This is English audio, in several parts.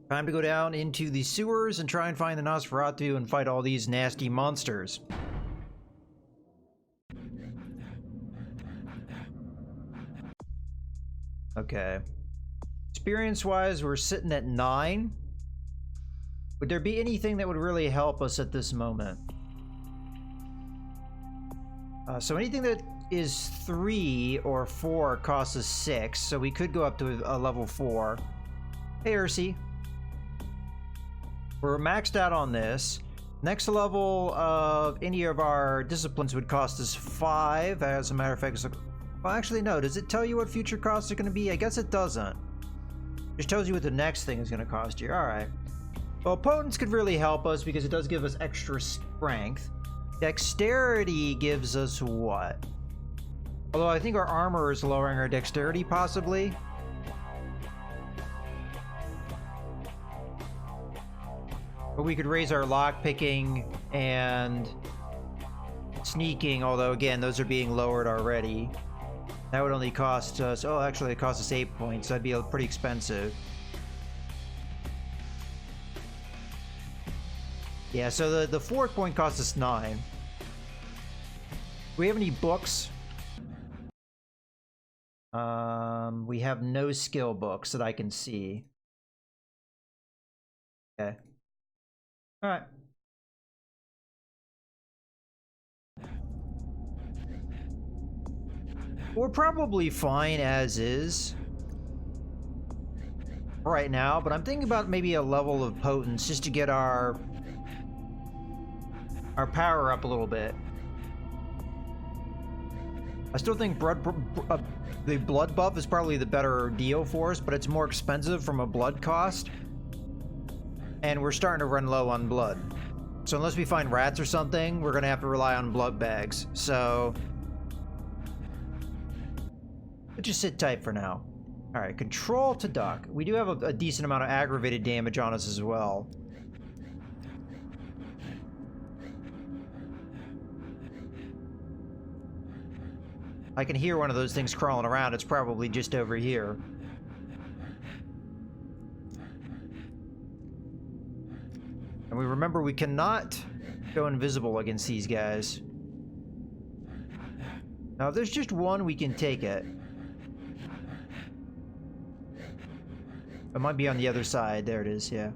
Time to go down into the sewers and try and find the Nosferatu and fight all these nasty monsters. Okay. Experience-wise, we're sitting at 9. Would there be anything that would really help us at this moment? So anything that is 3 or 4 costs us 6, so we could go up to a level 4. Hey, Ursi. We're maxed out on this. Next level of any of our disciplines would cost us 5. As a matter of fact, well, actually, no. Does it tell you what future costs are going to be? I guess it doesn't. It just tells you what the next thing is going to cost you. All right. Well, potence could really help us because it does give us extra strength. Dexterity gives us what? Although I think our armor is lowering our dexterity, possibly. But we could raise our lockpicking and sneaking, although again, those are being lowered already. That would only cost us, oh, actually it costs us 8 points. That'd be pretty expensive. Yeah, so the 4th point costs us 9. Do we have any books? We have no skill books that I can see. Okay. All right. We're probably fine as is right now, but I'm thinking about maybe a level of potence just to get our power up a little bit. I still think the blood buff is probably the better deal for us, but it's more expensive from a blood cost. And we're starting to run low on blood. So unless we find rats or something, we're going to have to rely on blood bags. So let's just sit tight for now. All right, control to duck. We do have a decent amount of aggravated damage on us as well. I can hear one of those things crawling around. It's probably just over here. And we remember we cannot go invisible against these guys. Now, if there's just one, we can take it. It might be on the other side. There it is, yeah.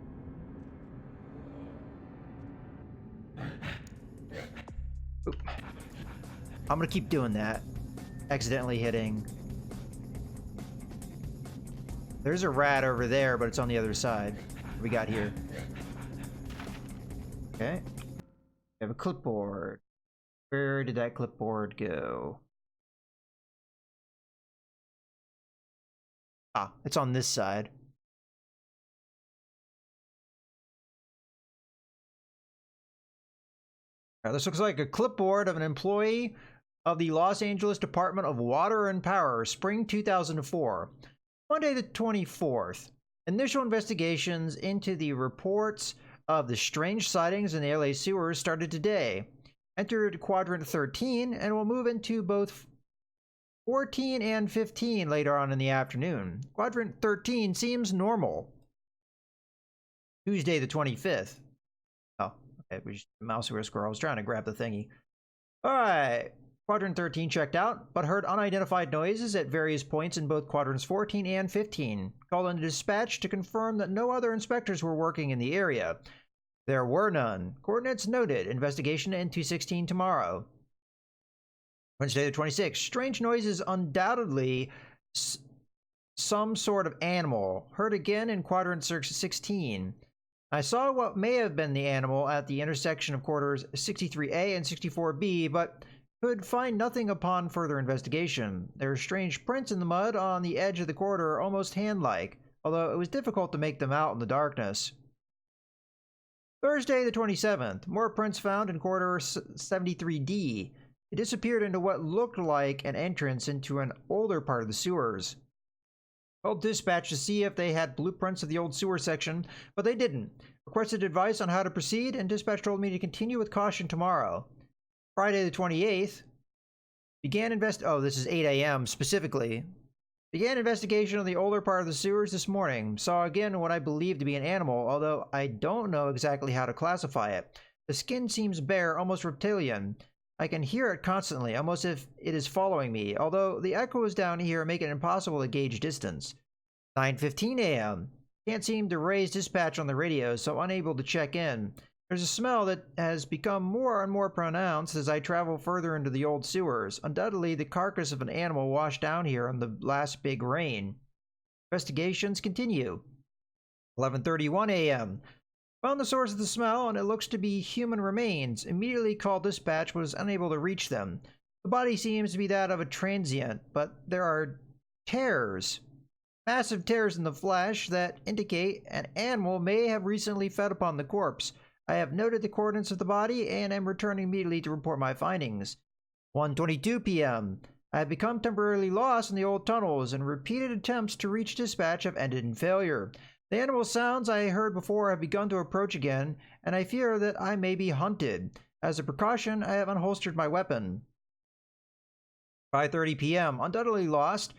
Oop. I'm gonna keep doing that. Accidentally hitting. There's a rat over there, but it's on the other side. What do we got here? Okay. We have a clipboard. Where did that clipboard go? Ah, it's on this side. All right, this looks like a clipboard of an employee of the Los Angeles Department of Water and Power, spring 2004. Monday the 24th. Initial investigations into the reports of the strange sightings in the LA sewers started today. Entered Quadrant 13 and will move into both 14 and 15 later on in the afternoon. Quadrant 13 seems normal. Tuesday the 25th. Oh, okay, we just mouse over a squirrel. I was trying to grab the thingy. All right. Quadrant 13 checked out, but heard unidentified noises at various points in both quadrants 14 and 15. Called into dispatch to confirm that no other inspectors were working in the area. There were none. Coordinates noted. Investigation into 16 tomorrow. Wednesday the 26th. Strange noises, undoubtedly some sort of animal. Heard again in quadrant 16. I saw what may have been the animal at the intersection of quarters 63A and 64B, but could find nothing upon further investigation. There are strange prints in the mud on the edge of the corridor, almost hand-like, although it was difficult to make them out in the darkness. Thursday the 27th. More prints found in corridor 73D. It disappeared into what looked like an entrance into an older part of the sewers. Called dispatch to see if they had blueprints of the old sewer section, but they didn't. Requested advice on how to proceed, and dispatch told me to continue with caution tomorrow. Friday the 28th. Began oh, this is 8 a.m. specifically. Began investigation on the older part of the sewers this morning. Saw again what I believe to be an animal, although I don't know exactly how to classify it. The skin seems bare, almost reptilian. I can hear it constantly, almost if it is following me, although the echoes down here make it impossible to gauge distance. 9:15 a.m. Can't seem to raise dispatch on the radio, so unable to check in. There's a smell that has become more and more pronounced as I travel further into the old sewers. Undoubtedly, the carcass of an animal washed down here on the last big rain. Investigations continue. 11:31 a.m. Found the source of the smell, and it looks to be human remains. Immediately called dispatch, but was unable to reach them. The body seems to be that of a transient, but there are tears. Massive tears in the flesh that indicate an animal may have recently fed upon the corpse. I have noted the coordinates of the body and am returning immediately to report my findings. 1:22 p.m. I have become temporarily lost in the old tunnels, and repeated attempts to reach dispatch have ended in failure. The animal sounds I heard before have begun to approach again, and I fear that I may be hunted. As a precaution, I have unholstered my weapon. 5:30 p.m. Undoubtedly lost.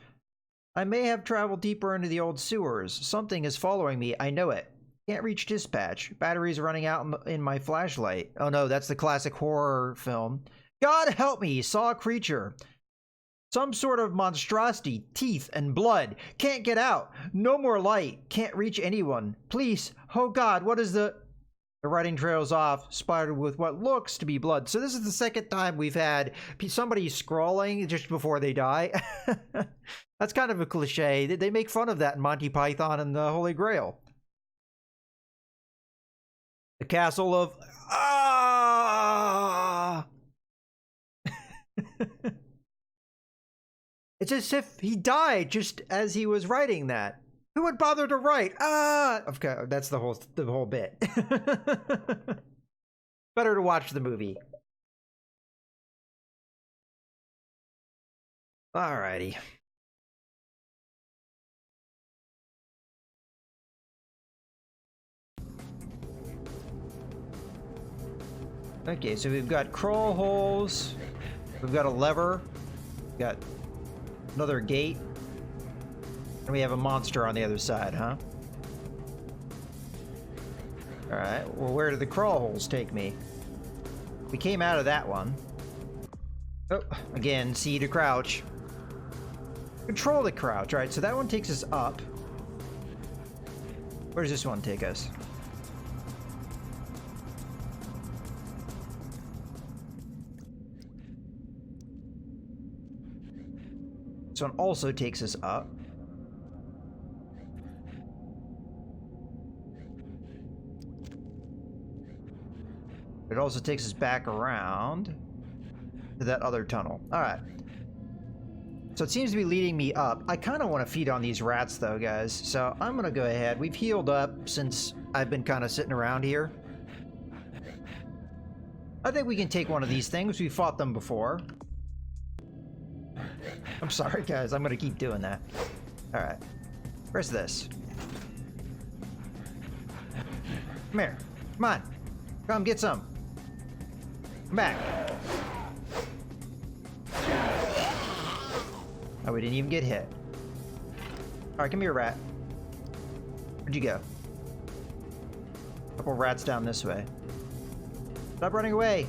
I may have traveled deeper into the old sewers. Something is following me. I know it. Can't reach dispatch. Battery's running out in my flashlight. Oh no, that's the classic horror film. God help me! Saw a creature. Some sort of monstrosity, teeth and blood. Can't get out. No more light. Can't reach anyone. Please. Oh God, what is the... The writing trails off, splattered with what looks to be blood. So this is the second time we've had somebody scrawling just before they die. That's kind of a cliche. They make fun of that in Monty Python and the Holy Grail. The castle of... Ah! It's as if he died just as he was writing that. Who would bother to write? Ah! Okay, that's the whole bit. Better to watch the movie. Alrighty. Okay, so we've got crawl holes. We've got a lever. We've got another gate. And we have a monster on the other side, huh? Alright, well, where did the crawl holes take me? We came out of that one. Oh, again, C to crouch. Control the crouch. Alright, so that one takes us up. Where does this one take us? This one also takes us up. It also takes us back around to that other tunnel. Alright. So it seems to be leading me up. I kind of want to feed on these rats though, guys. So I'm going to go ahead. We've healed up since I've been kind of sitting around here. I think we can take one of these things. We fought them before. I'm sorry, guys. I'm going to keep doing that. Alright. Where's this? Come here. Come on. Come get some. Come back. Oh, we didn't even get hit. Alright, come here, rat. Where'd you go? Couple rats down this way. Stop running away.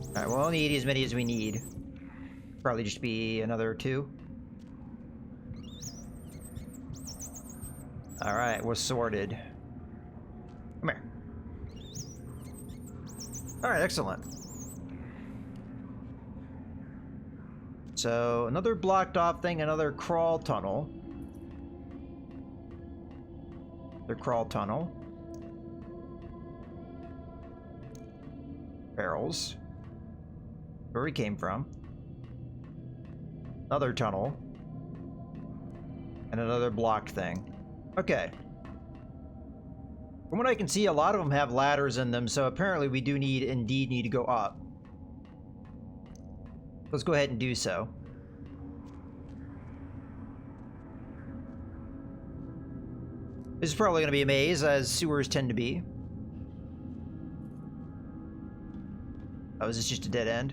Alright, we'll only eat as many as we need. Probably just be another 2. Alright, we're sorted. Come here. Alright, excellent. So, another blocked off thing, another crawl tunnel. Another crawl tunnel. Barrels. Where we came from. Another tunnel. And another blocked thing. Okay. From what I can see, a lot of them have ladders in them, so apparently we do indeed need to go up. Let's go ahead and do so. This is probably going to be a maze, as sewers tend to be. Oh, is this just a dead end?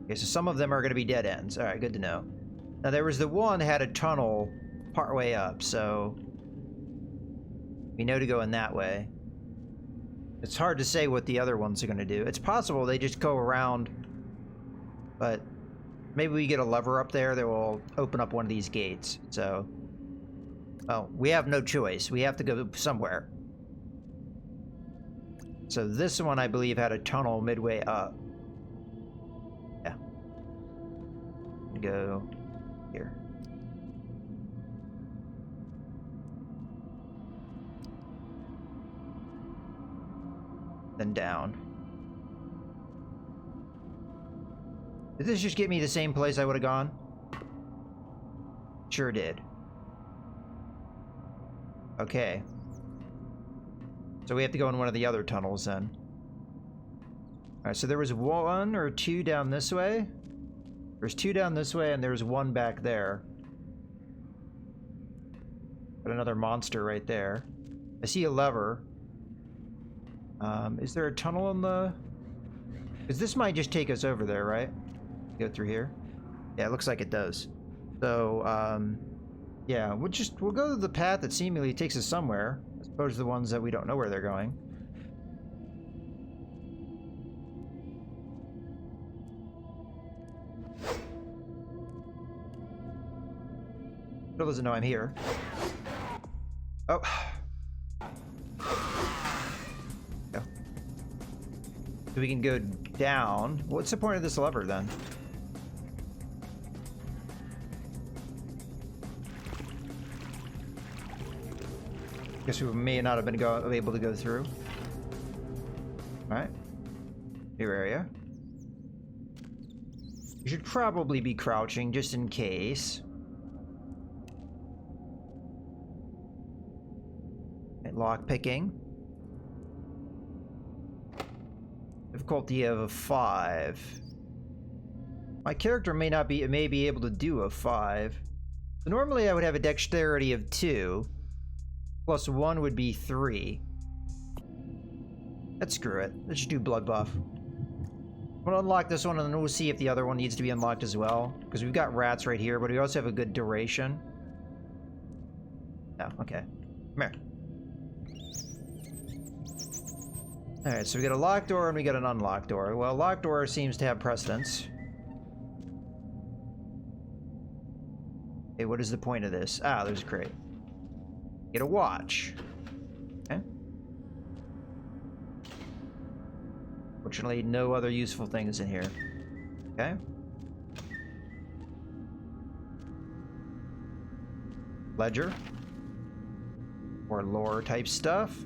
Okay, so some of them are going to be dead ends. All right, good to know. Now, there was the one that had a tunnel partway up, so we know to go in that way. It's hard to say what the other ones are going to do. It's possible they just go around, but maybe we get a lever up there that will open up one of these gates. So, well, we have no choice. We have to go somewhere. So this one, I believe, had a tunnel midway up. Yeah. Go here. Then down. Did this just get me the same place I would have gone? Sure did. Okay. So we have to go in one of the other tunnels then. Alright, so there was one or two down this way. There's two down this way, and there's one back there. Got another monster right there. I see a lever. Is there a tunnel in the... Because this might just take us over there, right? Go through here. Yeah, it looks like it does. So, yeah, we'll go to the path that seemingly takes us somewhere, as opposed to the ones that we don't know where they're going. Still doesn't know I'm here. Oh. Go. So we can go down. What's the point of this lever then? Guess we may not have been able to go through. Alright. New area. You should probably be crouching just in case. Lock picking. Difficulty of a 5. My character may be able to do a 5. So normally I would have a dexterity of 2. Plus 1 would be 3. Let's screw it. Let's just do blood buff. We'll unlock this one and then we'll see if the other one needs to be unlocked as well. Because we've got rats right here, but we also have a good duration. Oh, okay. Come here. Alright, so we got a locked door and we got an unlocked door. Well, locked door seems to have precedence. Okay, what is the point of this? Ah, there's a crate. Get a watch. Okay. Fortunately, no other useful things in here. Okay. Ledger. More lore type stuff.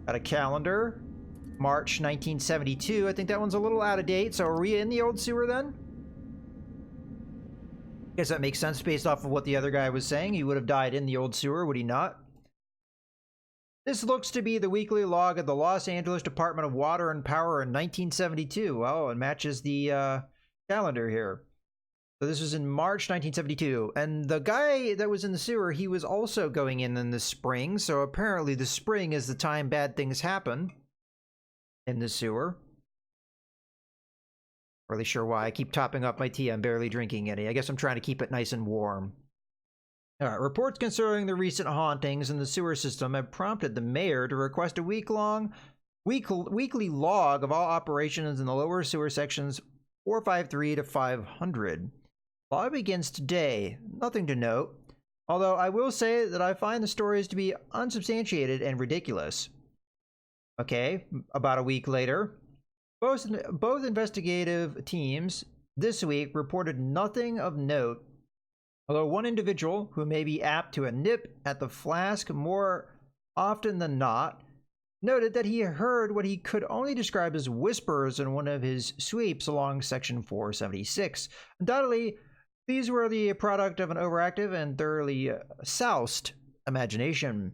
Got a calendar. March 1972. I think that one's a little out of date. So are we in the old sewer then? Guess that makes sense based off of what the other guy was saying. He would have died in the old sewer, would he not? This looks to be the weekly log of the Los Angeles Department of Water and Power in 1972. Well, it matches the calendar here. So this was in March 1972. And the guy that was in the sewer, he was also going in the spring. So apparently the spring is the time bad things happen. In the sewer. Really sure why. I keep topping up my tea. I'm barely drinking any. I guess I'm trying to keep it nice and warm. Alright, reports concerning the recent hauntings in the sewer system have prompted the mayor to request a weekly log of all operations in the lower sewer sections 453 to 500. Log begins today. Nothing to note. Although I will say that I find the stories to be unsubstantiated and ridiculous. Okay, about a week later, both investigative teams this week reported nothing of note, although one individual who may be apt to a nip at the flask more often than not noted that he heard what he could only describe as whispers in one of his sweeps along section 476. Undoubtedly, these were the product of an overactive and thoroughly soused imagination.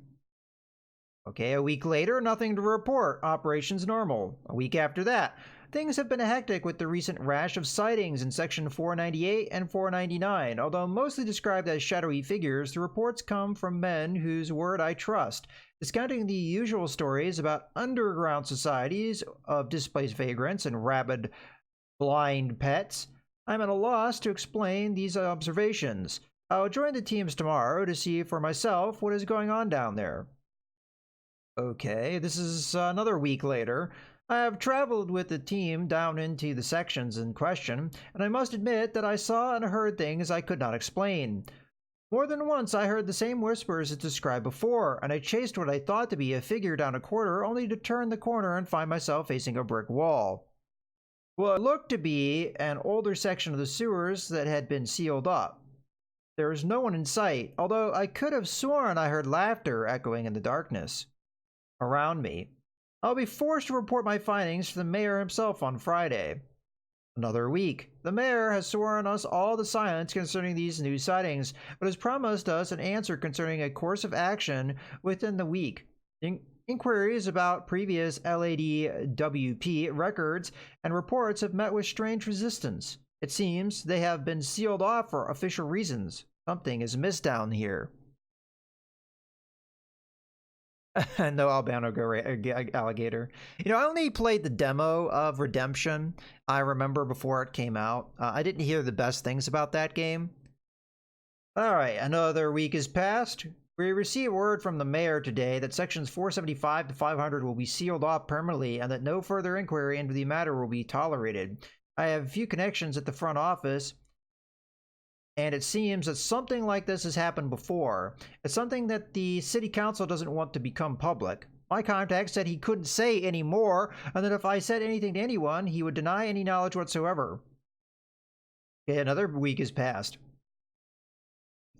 Okay, a week later, nothing to report. Operations normal. A week after that, things have been hectic with the recent rash of sightings in section 498 and 499. Although mostly described as shadowy figures, the reports come from men whose word I trust, discounting the usual stories about underground societies of displaced vagrants and rabid blind pets. I'm at a loss to explain these observations. I'll join the teams tomorrow to see for myself what is going on down there. Okay, this is another week later. I have traveled with the team down into the sections in question, and I must admit that I saw and heard things I could not explain. More than once I heard the same whispers as described before, and I chased what I thought to be a figure down a corridor only to turn the corner and find myself facing a brick wall. What looked to be an older section of the sewers that had been sealed up. There was no one in sight, although I could have sworn I heard laughter echoing in the darkness around me. I'll be forced to report my findings to the mayor himself on Friday. Another week. The mayor has sworn us all to silence concerning these new sightings, but has promised us an answer concerning a course of action within the week. Inquiries about previous LADWP records and reports have met with strange resistance. It seems they have been sealed off for official reasons. Something is amiss down here. No albino alligator. You know, I only played the demo of Redemption. I remember before it came out. I didn't hear the best things about that game. Alright, another week has passed. We received word from the mayor today that sections 475 to 500 will be sealed off permanently and that no further inquiry into the matter will be tolerated. I have a few connections at the front office, and it seems that something like this has happened before. It's something that the city council doesn't want to become public. My contact said he couldn't say any more, and that if I said anything to anyone, he would deny any knowledge whatsoever. Okay, another week has passed.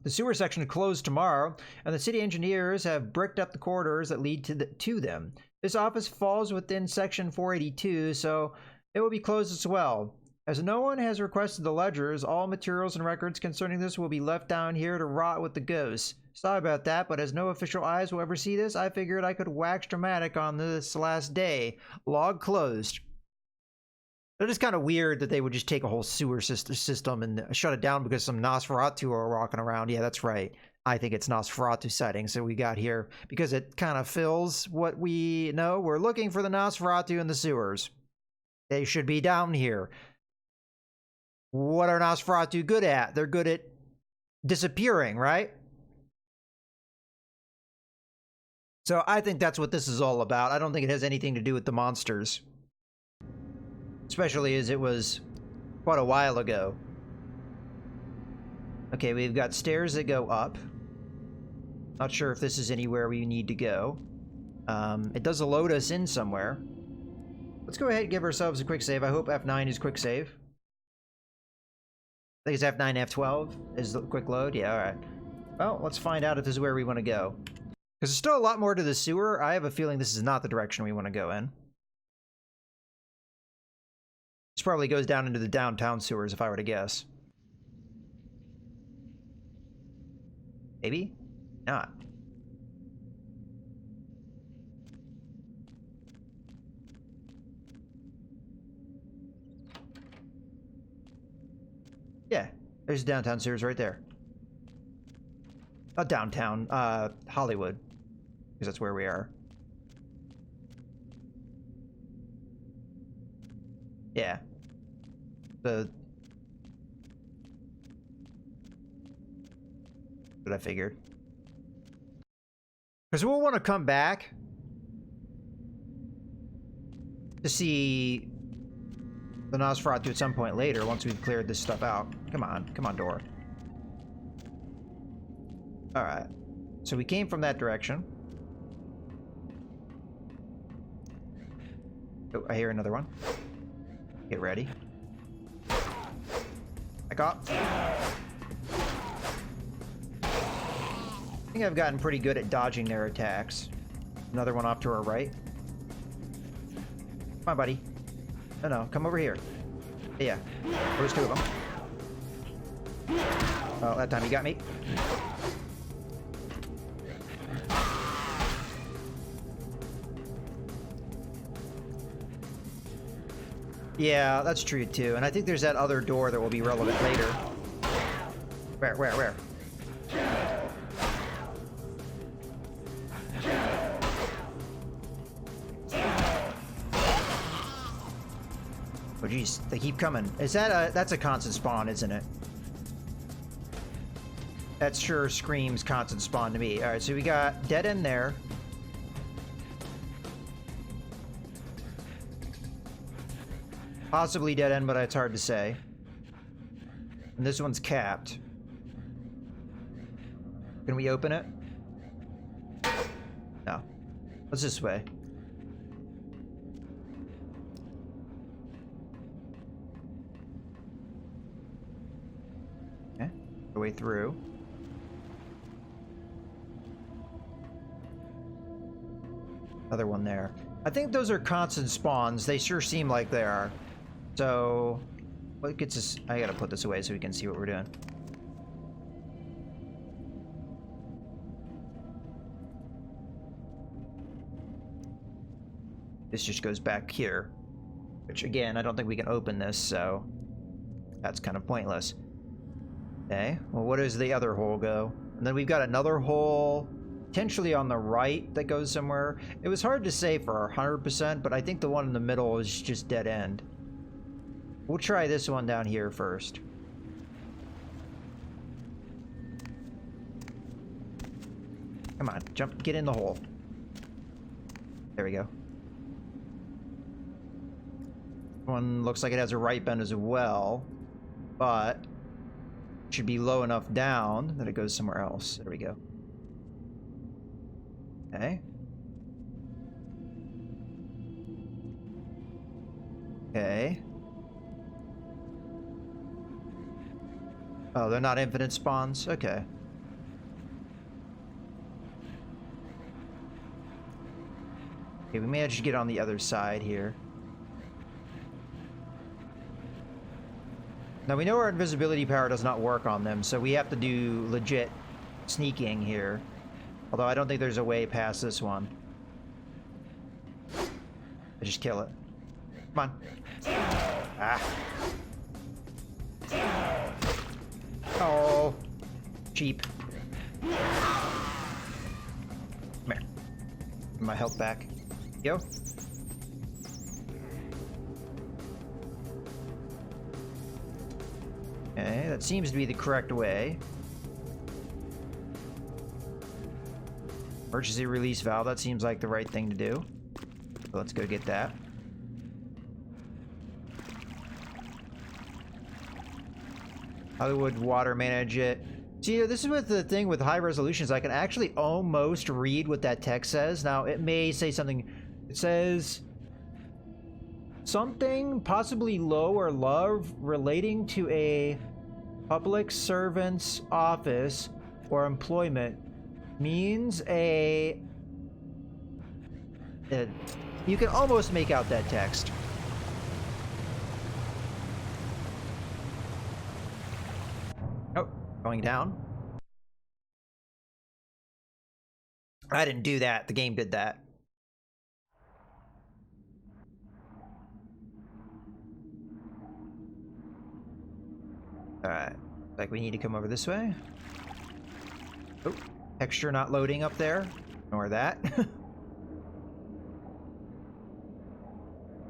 The sewer section closed tomorrow, and the city engineers have bricked up the corridors that lead to them. This office falls within section 482, so it will be closed as well. As no one has requested the ledgers, all materials and records concerning this will be left down here to rot with the ghosts. Sorry about that, but as no official eyes will ever see this, I figured I could wax dramatic on this last day. Log closed. It is kind of weird that they would just take a whole sewer system and shut it down because some Nosferatu are walking around. Yeah, that's right. I think it's Nosferatu sightings that we got here because it kind of fills what we know. We're looking for the Nosferatu in the sewers. They should be down here. What are Nosferatu good at? They're good at disappearing, right? So I think that's what this is all about. I don't think it has anything to do with the monsters. Especially as it was quite a while ago. Okay, we've got stairs that go up. Not sure if this is anywhere we need to go. It does load us in somewhere. Let's go ahead and give ourselves a quick save. I hope F9 is quick save. I think it's F9, F12 is the quick load. Yeah, alright. Well, let's find out if this is where we want to go. Because there's still a lot more to the sewer. I have a feeling this is not the direction we want to go in. This probably goes down into the downtown sewers, if I were to guess. Maybe? Not. Yeah, there's downtown sewers right there. Not downtown, Hollywood. Because that's where we are. Yeah. What I figured. Because we'll want to come back to see the Nosferatu at some point later once we've cleared this stuff out. Come on, door. Alright. So we came from that direction. Oh, I hear another one. Get ready. Back up. I think I've gotten pretty good at dodging their attacks. Another one off to our right. Come on, buddy. No, come over here. Yeah, there's two of them. Oh, that time he got me. Yeah, that's true too. And I think there's that other door that will be relevant later. Where? Oh geez, they keep coming. Is that that's a constant spawn, isn't it? That sure screams constant spawn to me. Alright, so we got dead end there. Possibly dead end, but it's hard to say. And this one's capped. Can we open it? No. What's this way? Okay. The way through. Another one there. I think those are constant spawns. They sure seem like they are. So, what gets us... I gotta put this away so we can see what we're doing. This just goes back here. Which, again, I don't think we can open this, so... that's kind of pointless. Okay, well, where does the other hole go? And then we've got another hole... potentially on the right that goes somewhere. It was hard to say for 100%, but I think the one in the middle is just dead end. We'll try this one down here first. Come on, jump, get in the hole. There we go. One looks like it has a right bend as well, but it should be low enough down that it goes somewhere else. There we go. Okay. Okay. Oh, they're not infinite spawns? Okay. Okay, we managed to get on the other side here. Now we know our invisibility power does not work on them, so we have to do legit sneaking here. Although I don't think there's a way past this one. I just kill it. Come on. Ah. Oh. Cheap. Come here. Get my health back. Go. Okay, that seems to be the correct way. Emergency release valve, that seems like the right thing to do. So let's go get that. Hollywood water manage it. See, this is with the thing with high resolutions. I can actually almost read what that text says. Now, it may say something. It says something possibly low or love relating to a public servant's office or employment means a... you can almost make out that text. Oh, going down. I didn't do that. The game did that. Alright. Like we need to come over this way. Oh, texture not loading up there. Ignore that.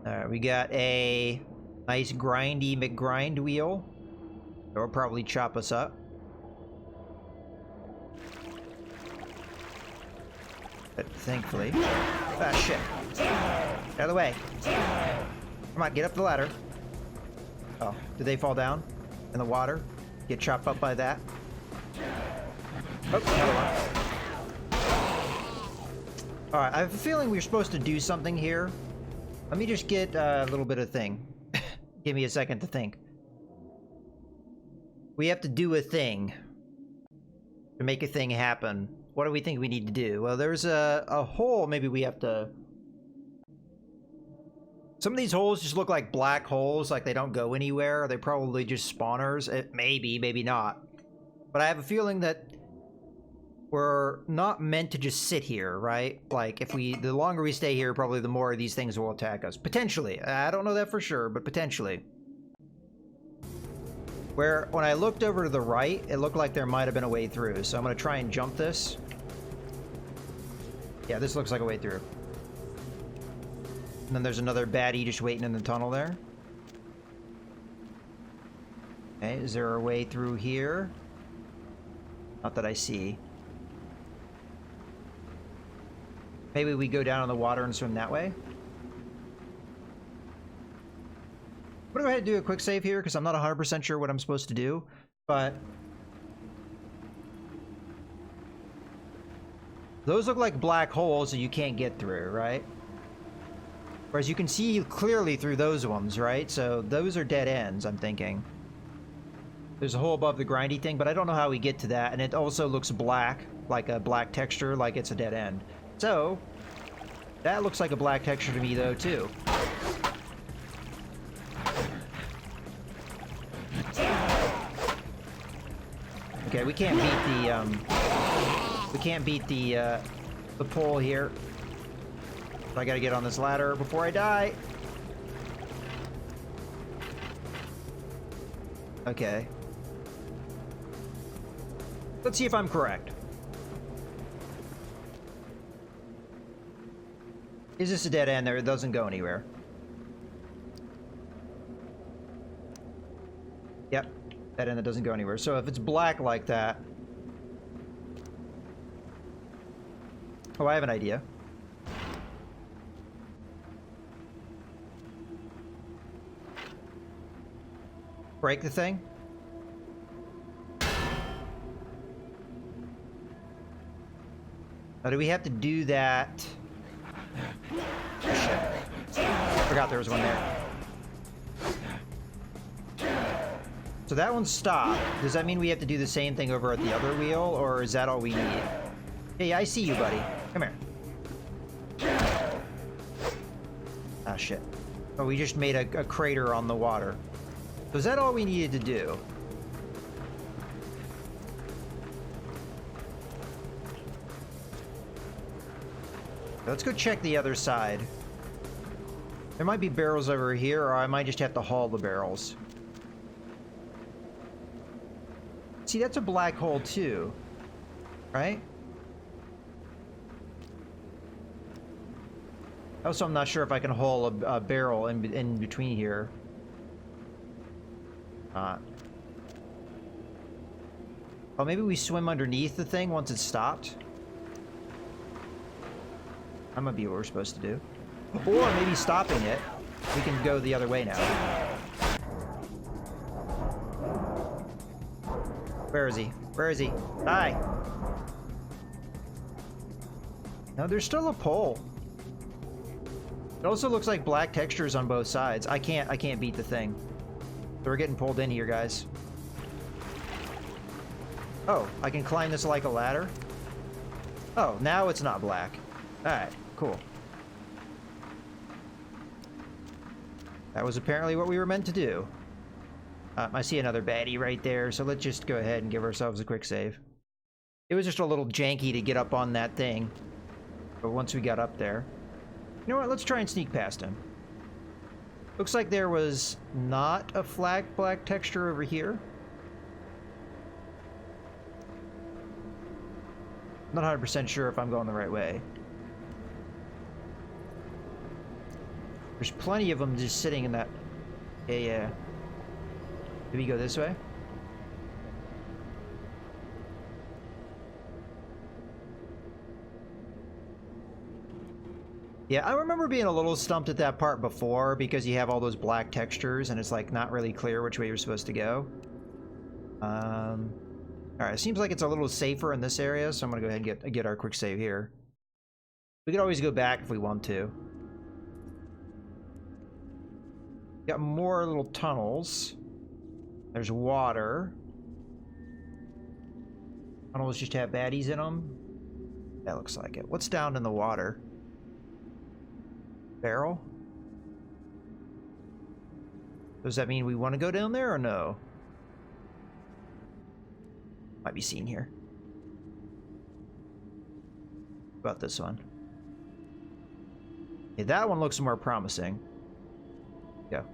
Alright, we got a nice grindy McGrind wheel. It'll probably chop us up. But thankfully... ah, shit. Out of the way. Come on, get up the ladder. Oh, did they fall down? In the water? Get chopped up by that? Oh, another one. Alright, I have a feeling we're supposed to do something here. Let me just get a little bit of thing. Give me a second to think. We have to do a thing. To make a thing happen. What do we think we need to do? Well, there's a hole maybe we have to... Some of these holes just look like black holes, like they don't go anywhere. They're probably just spawners. Maybe, maybe not. But I have a feeling that we're not meant to just sit here, right? Like, if we, the longer we stay here, probably the more of these things will attack us. Potentially. I don't know that for sure, but potentially. Where, when I looked over to the right, it looked like there might have been a way through. So I'm going to try and jump this. Yeah, this looks like a way through. And then there's another baddie just waiting in the tunnel there. Okay, is there a way through here? Not that I see. Maybe we go down on the water and swim that way? I'm gonna go ahead and do a quick save here because I'm not 100% sure what I'm supposed to do, but those look like black holes that you can't get through, right? Whereas you can see clearly through those ones, right? So those are dead ends, I'm thinking. There's a hole above the grindy thing, but I don't know how we get to that, and it also looks black, like a black texture, like it's a dead end. So, that looks like a black texture to me, though, too. Okay, we can't beat the pole here. I gotta get on this ladder before I die. Okay. Let's see if I'm correct. Is this a dead end there? It doesn't go anywhere. Yep. Dead end that doesn't go anywhere. So if it's black like that... Oh, I have an idea. Break the thing. Now, do we have to do that? Oh, shit. Forgot there was one there. So that one stopped. Does that mean we have to do the same thing over at the other wheel, or is that all we need? Hey, I see you, buddy. Come here. Ah, shit. Oh, we just made a crater on the water. So is that all we needed to do? Let's go check the other side. There might be barrels over here, or I might just have to haul the barrels. See, that's a black hole too, right? Also, I'm not sure if I can haul a barrel in between here. Oh, maybe we swim underneath the thing once it's stopped. That might be what we're supposed to do. Or maybe stopping it, we can go the other way now. Where is he? Where is he? Hi! No, there's still a pole. It also looks like black textures on both sides. I can't beat the thing. So we're getting pulled in here, guys. Oh, I can climb this like a ladder? Oh, now it's not black. Alright, cool. That was apparently what we were meant to do. I see another baddie right there, so let's just go ahead and give ourselves a quick save. It was just a little janky to get up on that thing. But once we got up there... You know what, let's try and sneak past him. Looks like there was not a flat black texture over here. Not 100% sure if I'm going the right way. There's plenty of them just sitting in that... Yeah. Did we go this way? Yeah, I remember being a little stumped at that part before because you have all those black textures and it's like not really clear which way you're supposed to go. Alright, seems like it's a little safer in this area, so I'm gonna go ahead and get our quick save here. We could always go back if we want to. Got more little tunnels. There's water. Tunnels just have baddies in them. That looks like it. What's down in the water? Barrel? Does that mean we want to go down there or no? Might be seen here. What about this one? Yeah, that one looks more promising. Yeah. A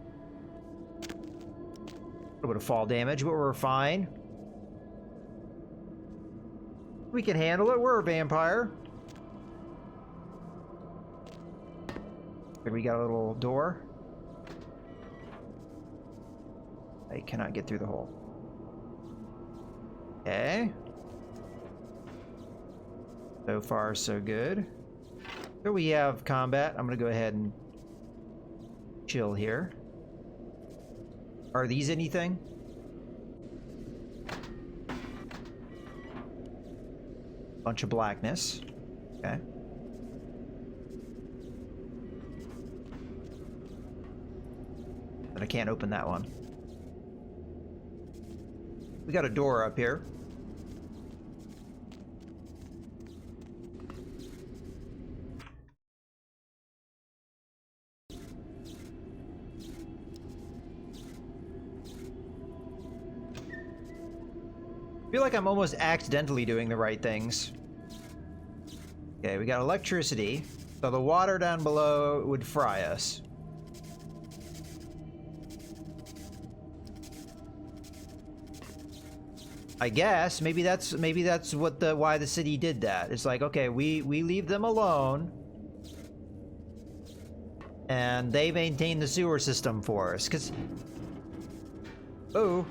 little bit of fall damage, but we're fine. We can handle it. We're a vampire. Here we got a little door. I cannot get through the hole. Okay. So far, so good. So we have combat. I'm gonna go ahead and chill here. Are these anything? Bunch of blackness. Okay. But I can't open that one. We got a door up here. I feel like I'm almost accidentally doing the right things. Okay, we got electricity, so the water down below would fry us. I guess maybe that's what why the city did that. It's like, okay, we leave them alone, and they maintain the sewer system for us. Cause oh.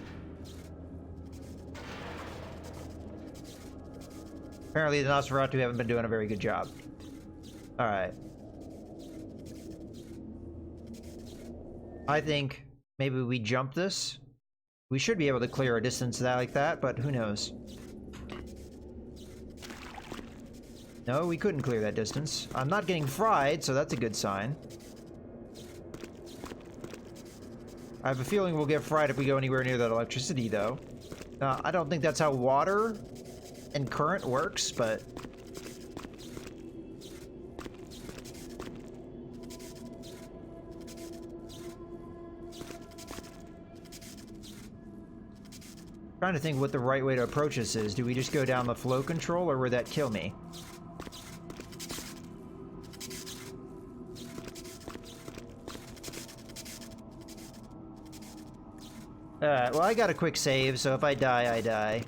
Apparently the Nosferatu haven't been doing a very good job. Alright. I think maybe we jump this. We should be able to clear a distance like that, but who knows? No, we couldn't clear that distance. I'm not getting fried, so that's a good sign. I have a feeling we'll get fried if we go anywhere near that electricity, though. I don't think that's how water and current works, but trying to think what the right way to approach this is. Do we just go down the flow control, or would that kill me? Alright, well, I got a quick save, so if I die, I die.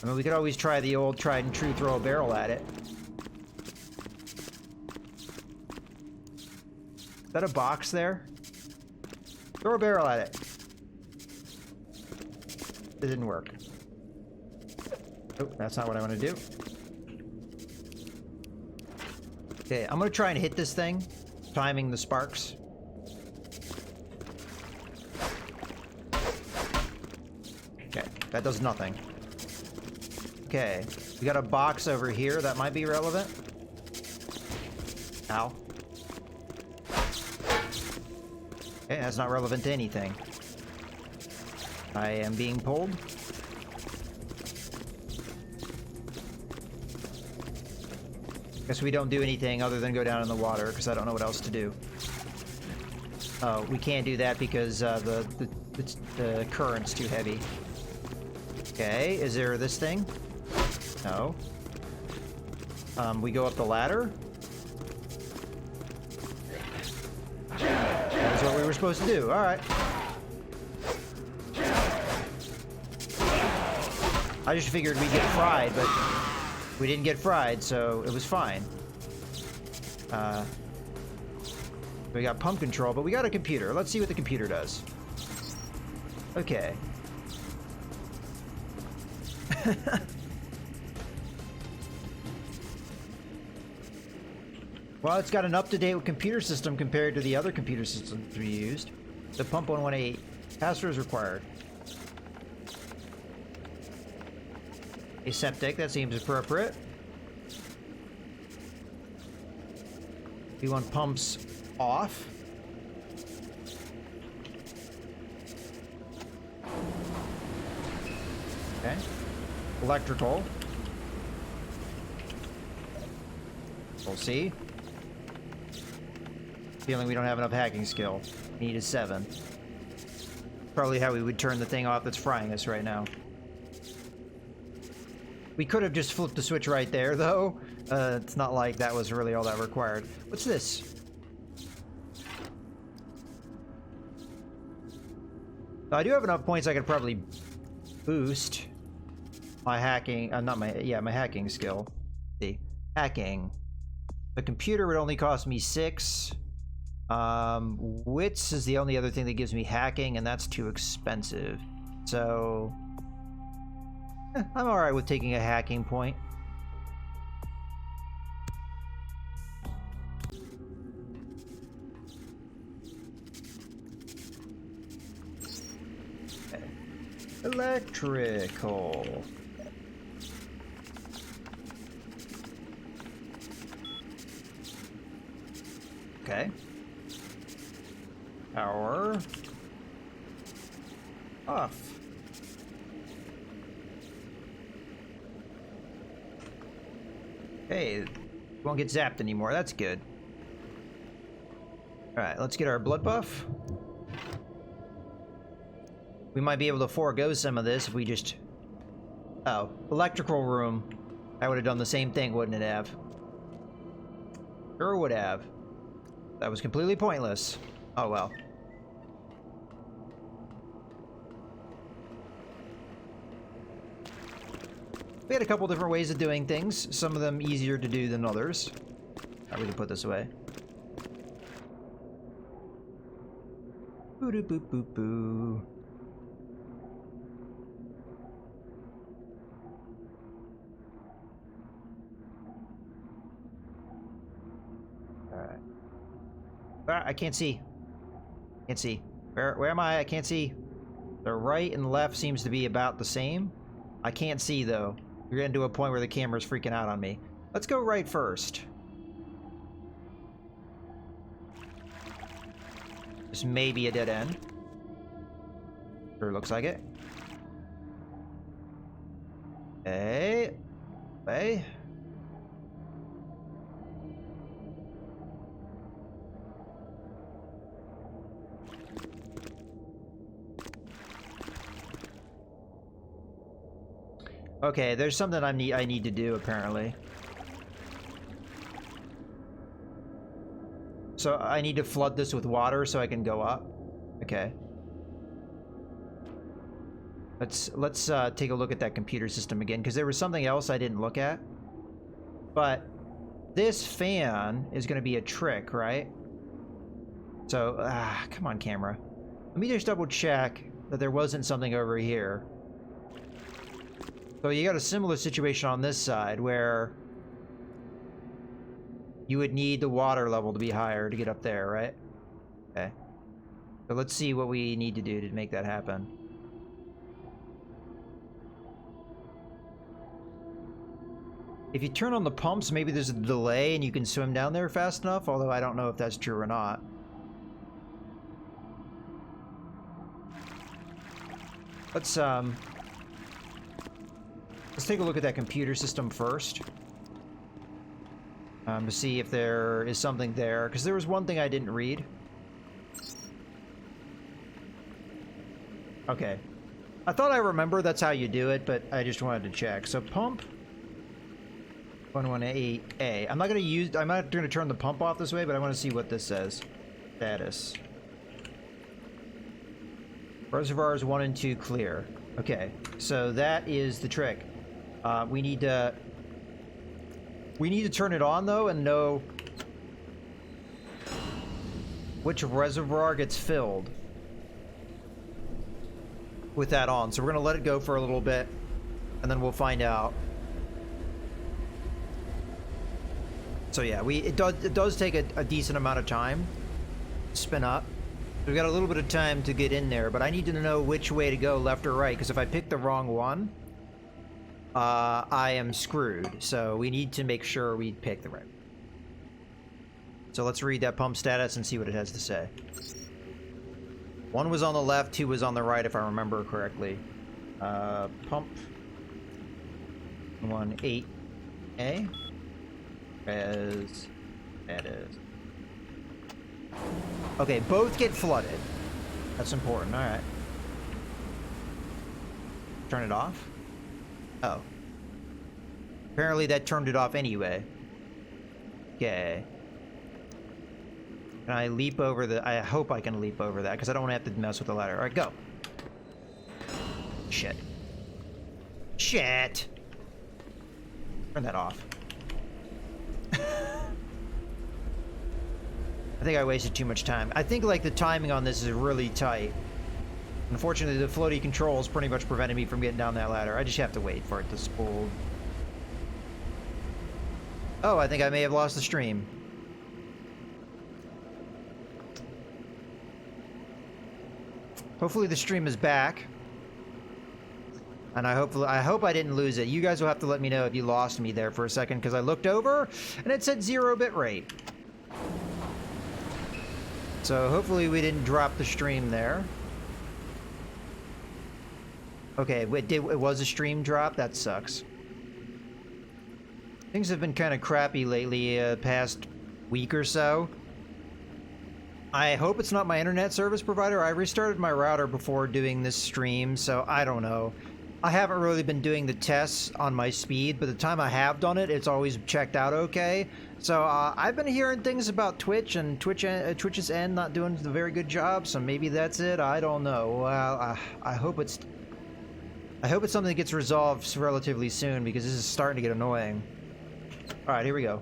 I mean, we could always try the old tried and true throw a barrel at it. Is that a box there? Throw a barrel at it. It didn't work. Oh, that's not what I want to do. Okay, I'm gonna try and hit this thing, timing the sparks. Okay, that does nothing. Okay, we got a box over here that might be relevant. Ow. Okay, that's not relevant to anything. I am being pulled. Guess we don't do anything other than go down in the water, because I don't know what else to do. Oh, we can't do that because the current's too heavy. Okay, is there this thing? No. We go up the ladder. That's what we were supposed to do. Alright. I just figured we'd get fried, but we didn't get fried, so it was fine. We got pump control, but we got a computer. Let's see what the computer does. Okay. Well, it's got an up-to-date computer system compared to the other computer systems we used. The pump 118. Password is required. Aseptic, that seems appropriate. We want pumps off. Okay. Electrical. We'll see. Feeling we don't have enough hacking skill. We need a 7. Probably how we would turn the thing off that's frying us right now. We could have just flipped the switch right there, though. It's not like that was really all that required. What's this? I do have enough points I could probably boost my hacking, my hacking skill. See, hacking. The computer would only cost me 6. Wits is the only other thing that gives me hacking, and that's too expensive. So I'm alright with taking a hacking point. Okay. Electrical. Okay. Power. Off. Hey, won't get zapped anymore. That's good. Alright, let's get our blood buff. We might be able to forego some of this if we just... Oh, electrical room. I would have done the same thing, wouldn't it have? Sure would have. That was completely pointless. Oh well. We had a couple different ways of doing things. Some of them easier to do than others. Alright, we can put this away. Boo doo boo boo boo. Alright. Ah, I can't see. Can't see. Where am I? I can't see. The right and left seems to be about the same. I can't see though. You're getting to a point where the camera's freaking out on me. Let's go right first. This may be a dead end. Sure looks like it. Hey. Hey. Okay, there's something I need to do apparently. So I need to flood this with water so I can go up. Okay. Let's take a look at that computer system again, because there was something else I didn't look at. But this fan is going to be a trick, right? So come on, camera. Let me just double check that there wasn't something over here. So you got a similar situation on this side where you would need the water level to be higher to get up there, right? Okay. So let's see what we need to do to make that happen. If you turn on the pumps, maybe there's a delay and you can swim down there fast enough, although I don't know if that's true or not. Let's take a look at that computer system first. To see if there is something there, because there was one thing I didn't read. Okay. I thought I remember that's how you do it, but I just wanted to check. So pump 118A. I'm not going to turn the pump off this way, but I want to see what this says. Status. Reservoirs 1 and 2 clear. Okay, so that is the trick. We need to turn it on though and know which reservoir gets filled with that on. So we're gonna let it go for a little bit and then we'll find out. So yeah, it does take a decent amount of time to spin up. We've got a little bit of time to get in there, but I need to know which way to go, left or right, because if I pick the wrong one, I am screwed. So we need to make sure we pick the right. So let's read that pump status and see what it has to say. 1 was on the left, 2 was on the right, if I remember correctly. Pump 18A. As that is. Okay, both get flooded. That's important. All right. Turn it off. Oh. Apparently that turned it off anyway. Okay. Can I leap over the... I hope I can leap over that, because I don't want to have to mess with the ladder. All right, go. Shit. Shit! Turn that off. I think I wasted too much time. I think, like, the timing on this is really tight. Unfortunately, the floaty controls pretty much prevented me from getting down that ladder. I just have to wait for it to spool. Oh, I think I may have lost the stream. Hopefully the stream is back. And I hope I didn't lose it. You guys will have to let me know if you lost me there for a second, because I looked over and it said 0 bit rate. So hopefully we didn't drop the stream there. Okay, it was a stream drop? That sucks. Things have been kind of crappy lately, past week or so. I hope it's not my internet service provider. I restarted my router before doing this stream, so I don't know. I haven't really been doing the tests on my speed, but the time I have done it, it's always checked out okay. So I've been hearing things about Twitch and Twitch's end not doing a very good job, so maybe that's it. I don't know. Well, I hope it's something that gets resolved relatively soon, because this is starting to get annoying. All right, here we go.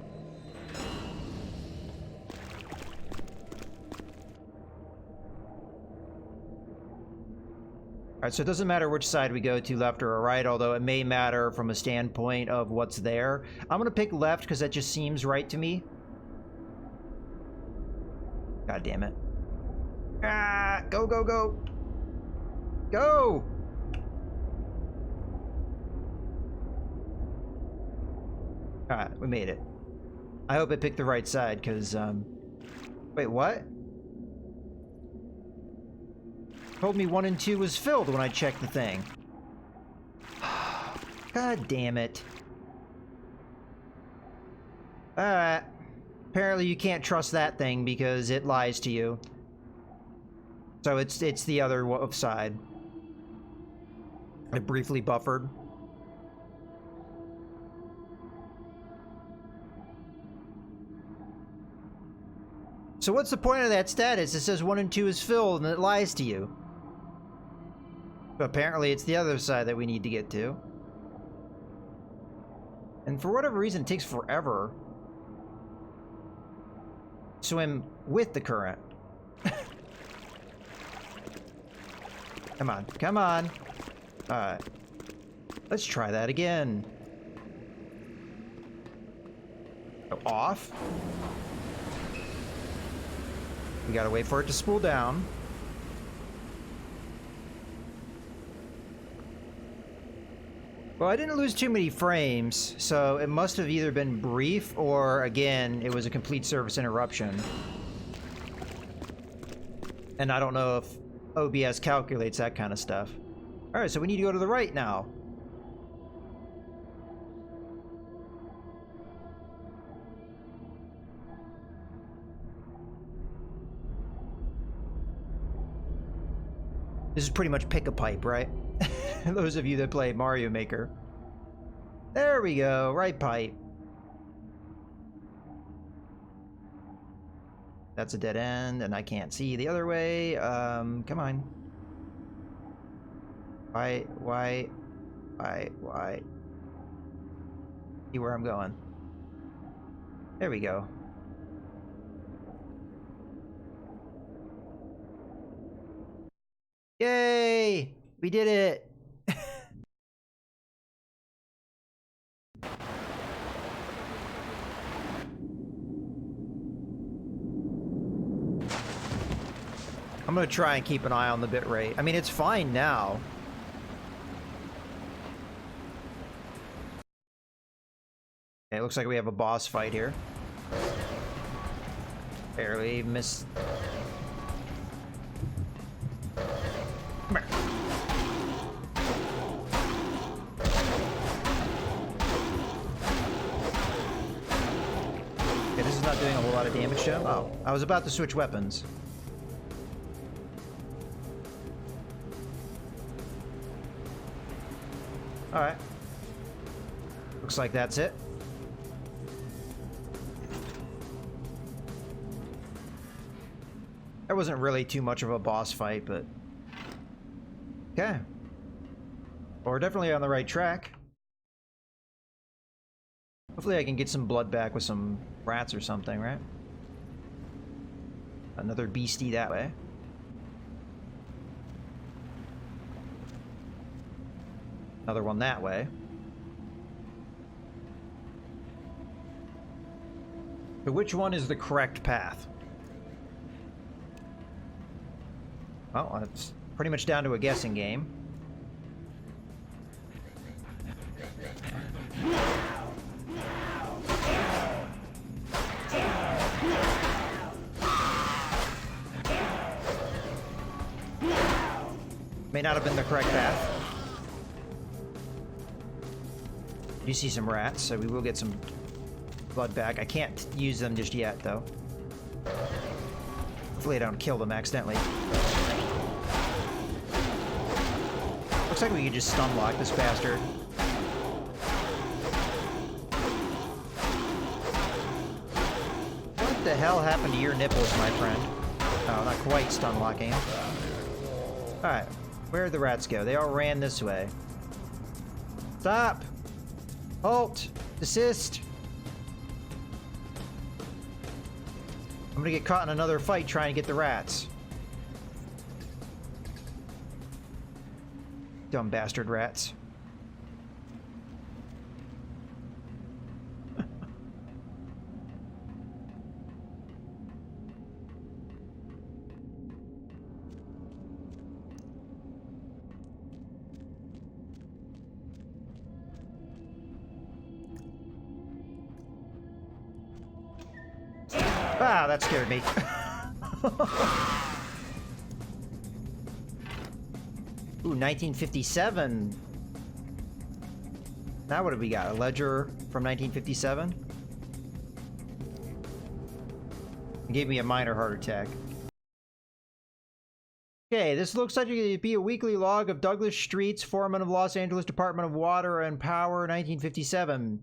Alright, so it doesn't matter which side we go to, left or right, although it may matter from a standpoint of what's there. I'm gonna pick left because that just seems right to me. God damn it. Ah! Go, go, go! Go! Alright, we made it. I hope it picked the right side, because, wait, what? Told me 1 and 2 was filled when I checked the thing. God damn it. Alright. Apparently you can't trust that thing because it lies to you. So it's the other side. It briefly buffered. So what's the point of that status? It says 1 and 2 is filled and it lies to you. But apparently it's the other side that we need to get to. And for whatever reason, it takes forever. Swim with the current. Come on, come on. Alright. Let's try that again. Go off. We gotta wait for it to spool down. Well, I didn't lose too many frames, so it must have either been brief or, again, it was a complete service interruption. And I don't know if OBS calculates that kind of stuff. Alright, so we need to go to the right now. This is pretty much pick a pipe, right? Those of you that play Mario Maker. There we go, right pipe. That's a dead end, and I can't see the other way. Come on. Why? See where I'm going. There we go. Yay! We did it! I'm gonna try and keep an eye on the bit rate. I mean, it's fine now. Okay, it looks like we have a boss fight here. Barely missed. Come here. Okay, this is not doing a whole lot of damage to him. Oh, I was about to switch weapons. Alright. Looks like that's it. That wasn't really too much of a boss fight, but... okay. Well, we're definitely on the right track. Hopefully I can get some blood back with some rats or something, right? Another beastie that way. Another one that way. But which one is the correct path? Well, it's pretty much down to a guessing game. May not have been the correct path. You see some rats, so we will get some blood back. I can't use them just yet, though. Hopefully I don't kill them accidentally. Looks like we could just stun lock this bastard. What the hell happened to your nipples, my friend? Oh, not quite stun locking him. Alright, where'd the rats go? They all ran this way. Stop! Halt! Desist! I'm gonna get caught in another fight trying to get the rats. Dumb bastard rats. Ah, that scared me. Ooh, 1957. Now what have we got? A ledger from 1957? It gave me a minor heart attack. Okay, this looks like it to be a weekly log of Douglas Streets, foreman of Los Angeles Department of Water and Power, 1957.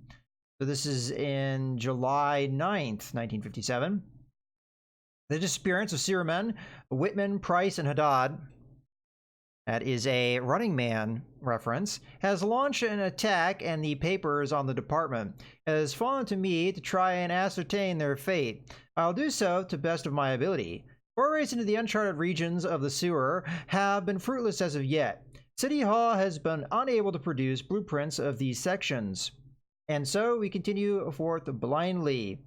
So this is in July 9th, 1957. The disappearance of Sewer Men, Whitman, Price, and Haddad, that is a Running Man reference, has launched an attack and the papers on the department. It has fallen to me to try and ascertain their fate. I'll do so to best of my ability. Forays into the uncharted regions of the sewer have been fruitless as of yet. City Hall has been unable to produce blueprints of these sections. And so we continue forth blindly.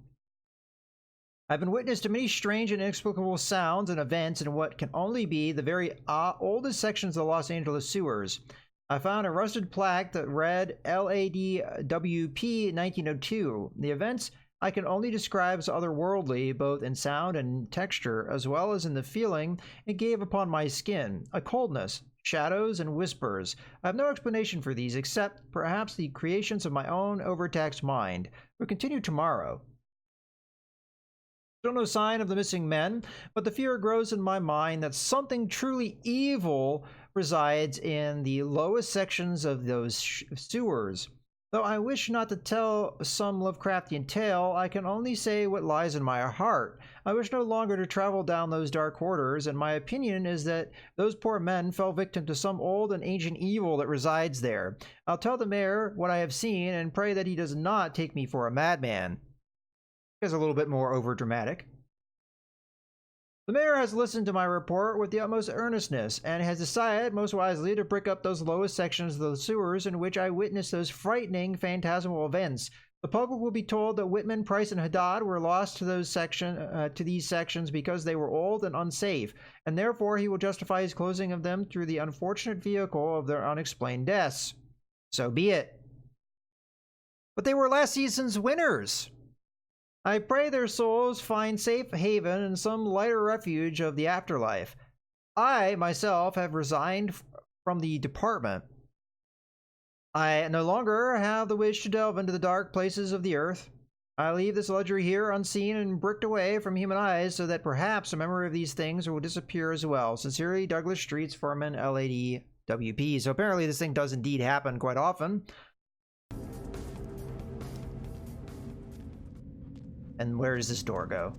I've been witness to many strange and inexplicable sounds and events in what can only be the very oldest sections of the Los Angeles sewers. I found a rusted plaque that read LADWP 1902. The events I can only describe as otherworldly, both in sound and texture, as well as in the feeling it gave upon my skin, a coldness, shadows, and whispers. I have no explanation for these, except perhaps the creations of my own overtaxed mind. We'll continue tomorrow. Still no sign of the missing men, but the fear grows in my mind that something truly evil resides in the lowest sections of those sewers. Though I wish not to tell some Lovecraftian tale, I can only say what lies in my heart. I wish no longer to travel down those dark corridors, and my opinion is that those poor men fell victim to some old and ancient evil that resides there. I'll tell the mayor what I have seen, and pray that he does not take me for a madman. It's a little bit more overdramatic. The mayor has listened to my report with the utmost earnestness, and has decided, most wisely, to brick up those lowest sections of the sewers in which I witnessed those frightening, phantasmal events. The public will be told that Whitman, Price, and Haddad were lost to these sections because they were old and unsafe, and therefore he will justify his closing of them through the unfortunate vehicle of their unexplained deaths. So be it. But they were last season's winners. I pray their souls find safe haven in some lighter refuge of the afterlife. I, myself, have resigned from the department. I no longer have the wish to delve into the dark places of the earth. I leave this ledger here unseen and bricked away from human eyes so that perhaps a memory of these things will disappear as well. Sincerely, Douglas Streets, Foreman, LADWP. So apparently this thing does indeed happen quite often. And where does this door go?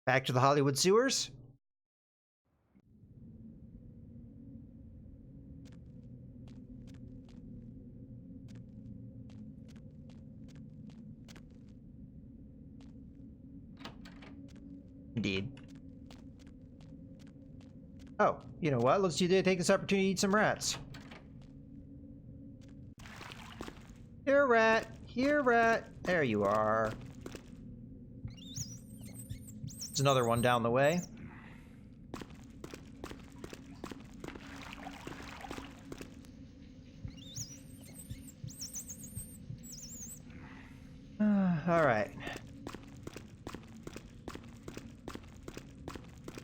Back to the Hollywood sewers? Indeed. Oh, you know what? Let's take this opportunity to eat some rats. Here, rat. Here, rat. There you are. There's another one down the way. All right.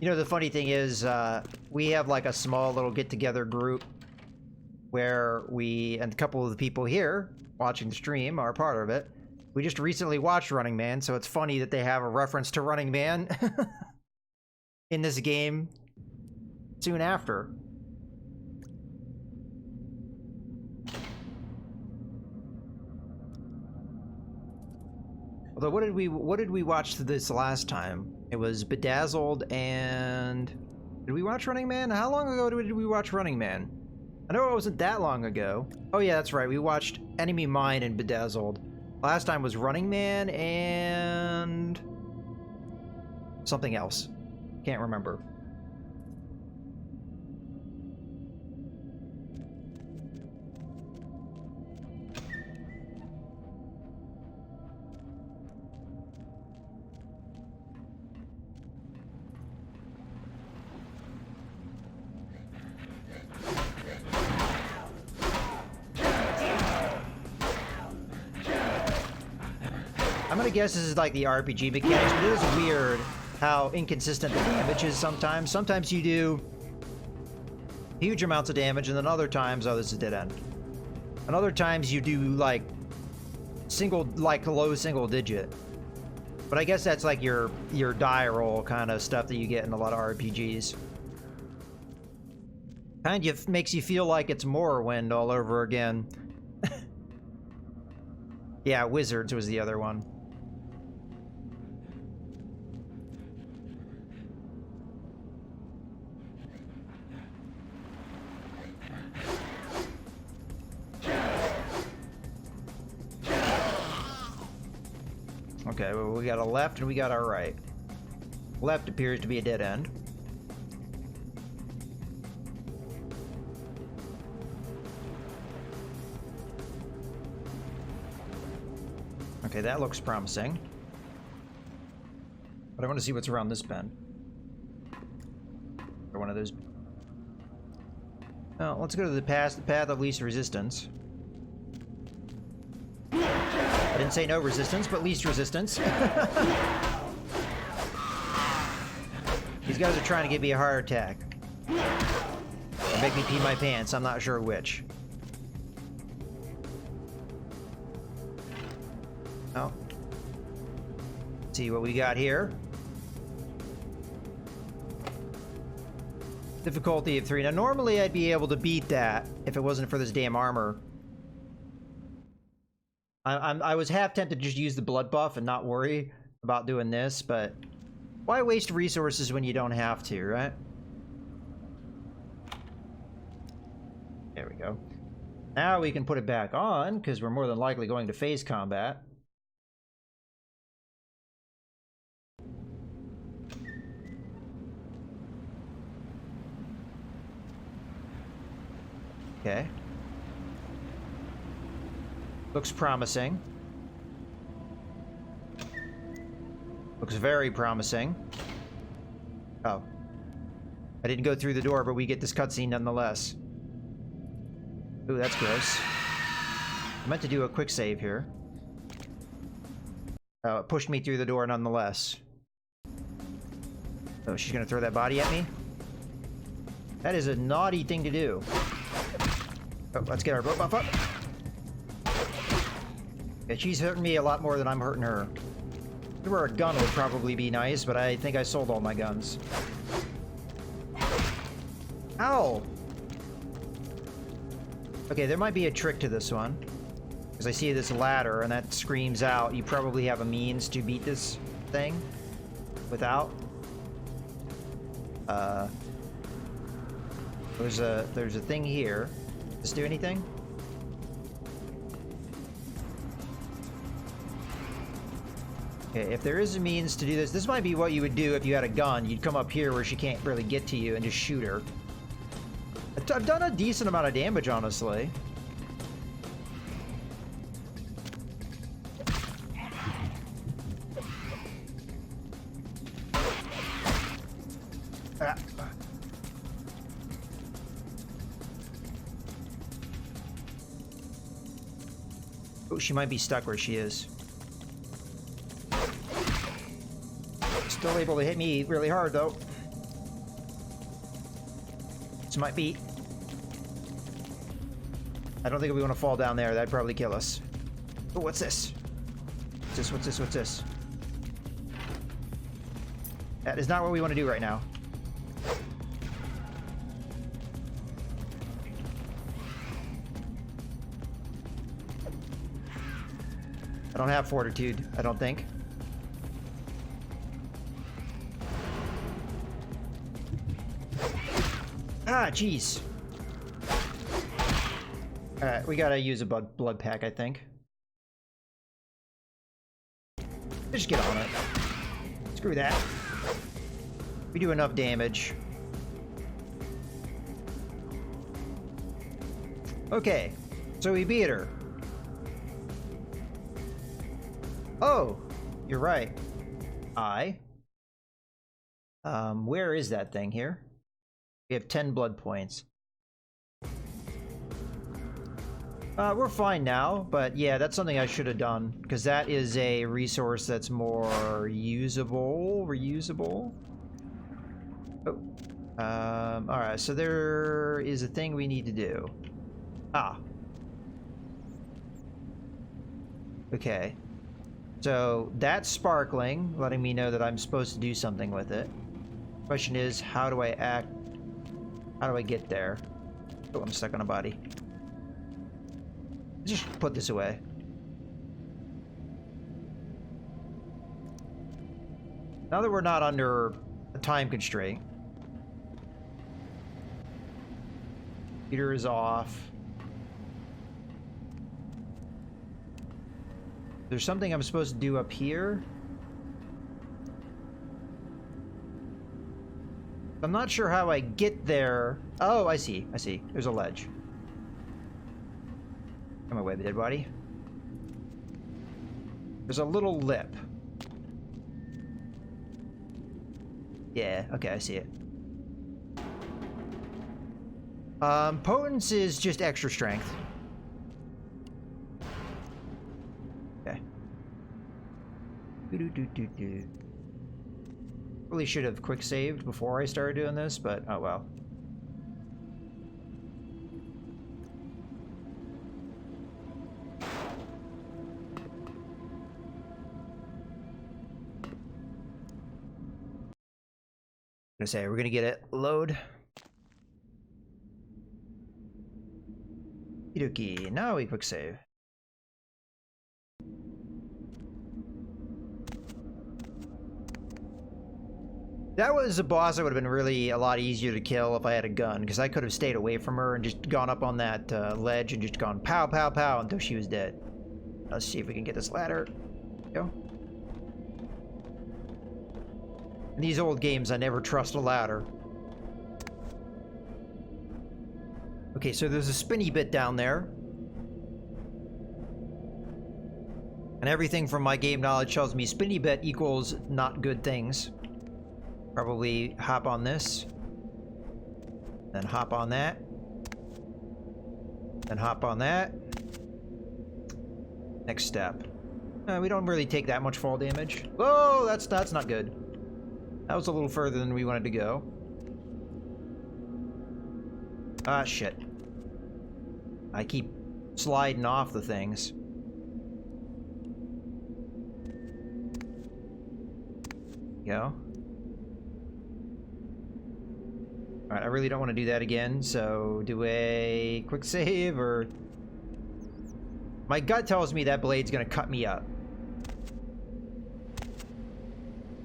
You know, the funny thing is, we have like a small little get-together group where and a couple of the people here watching the stream are part of it. We just recently watched Running Man, so it's funny that they have a reference to Running Man in this game soon after. Although, what did we watch this last time? It was Bedazzled and... Did we watch Running Man? How long ago did we watch Running Man? I know it wasn't that long ago. Oh yeah, that's right. We watched Enemy Mine and Bedazzled. Last time was Running Man and... something else. Can't remember. I'm gonna guess this is like the RPG mechanics, but it is weird how inconsistent the damage is sometimes. Sometimes you do huge amounts of damage, and then other times, oh, this is a dead end. And other times you do like low single digit. But I guess that's like your die roll kind of stuff that you get in a lot of RPGs. Kind of makes you feel like it's Morrowind all over again. Yeah, Wizards was the other one. Okay, well, we got a left and we got our right. Left appears to be a dead end. Okay, that looks promising. But I want to see what's around this bend. Or one of those. Oh, let's go to the path of least resistance. I didn't say no resistance, but least resistance. These guys are trying to give me a heart attack. Or make me pee my pants, I'm not sure which. Oh. Let's see what we got here. Difficulty of 3. Now, normally I'd be able to beat that if it wasn't for this damn armor. I was half tempted to just use the blood buff and not worry about doing this, but why waste resources when you don't have to, right? There we go. Now we can put it back on, because we're more than likely going to phase combat. Okay. Looks promising. Looks very promising. Oh. I didn't go through the door, but we get this cutscene nonetheless. Ooh, that's gross. I meant to do a quick save here. Oh, it pushed me through the door nonetheless. Oh, she's gonna throw that body at me? That is a naughty thing to do. Oh, let's get our blood buff up. Yeah, she's hurting me a lot more than I'm hurting her. Where a gun would probably be nice, but I think I sold all my guns. Ow! Okay, there might be a trick to this one. Because I see this ladder, and that screams out, you probably have a means to beat this thing without. There's a thing here. Does this do anything? Okay, if there is a means to do this, this might be what you would do if you had a gun. You'd come up here where she can't really get to you and just shoot her. I've done a decent amount of damage, honestly. Ah. Oh, she might be stuck where she is. Still able to hit me really hard, though. This might be... I don't think we want to fall down there. That'd probably kill us. Oh, what's this? What's this? What's this? What's this? That is not what we want to do right now. I don't have fortitude, I don't think. Ah, jeez. Alright, we gotta use a blood pack, I think. Just get on it. Screw that. We do enough damage. Okay, so we beat her. Oh, you're right. Where is that thing here? We have 10 blood points. We're fine now, but yeah, that's something I should have done, because that is a resource that's more usable, reusable. Oh. Alright, so there is a thing we need to do. Ah. Okay. So that's sparkling, letting me know that I'm supposed to do something with it. Question is, how do I act? How do I get there? Oh, I'm stuck on a body. Just put this away. Now that we're not under a time constraint. Heater is off. There's something I'm supposed to do up here. I'm not sure how I get there. Oh, I see. I see. There's a ledge. Come away, dead body. There's a little lip. Yeah, okay, I see it. Potence is just extra strength. Okay. Do-do-do-do-do. Really should have quick saved before I started doing this, but oh well. Gonna say we're gonna get it load. Okie, now we quick save. That was a boss that would have been really a lot easier to kill if I had a gun, because I could have stayed away from her and just gone up on that ledge and just gone pow, pow, pow until she was dead. Let's see if we can get this ladder. Go. In these old games, I never trust a ladder. Okay, so there's a spinny bit down there. And everything from my game knowledge tells me spinny bit equals not good things. Probably hop on this. Then hop on that. Then hop on that. Next step. We don't really take that much fall damage. Whoa, that's not good. That was a little further than we wanted to go. Ah, shit. I keep sliding off the things. Go. Alright, I really don't want to do that again, so do a quick save, or... My gut tells me that blade's gonna cut me up.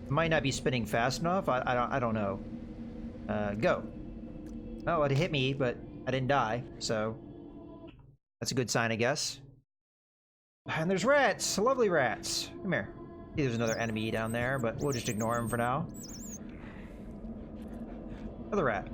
It might not be spinning fast enough, I don't know. Go. Oh, it hit me, but I didn't die, so... That's a good sign, I guess. And there's rats! Lovely rats! Come here. There's another enemy down there, but we'll just ignore him for now. Another rat.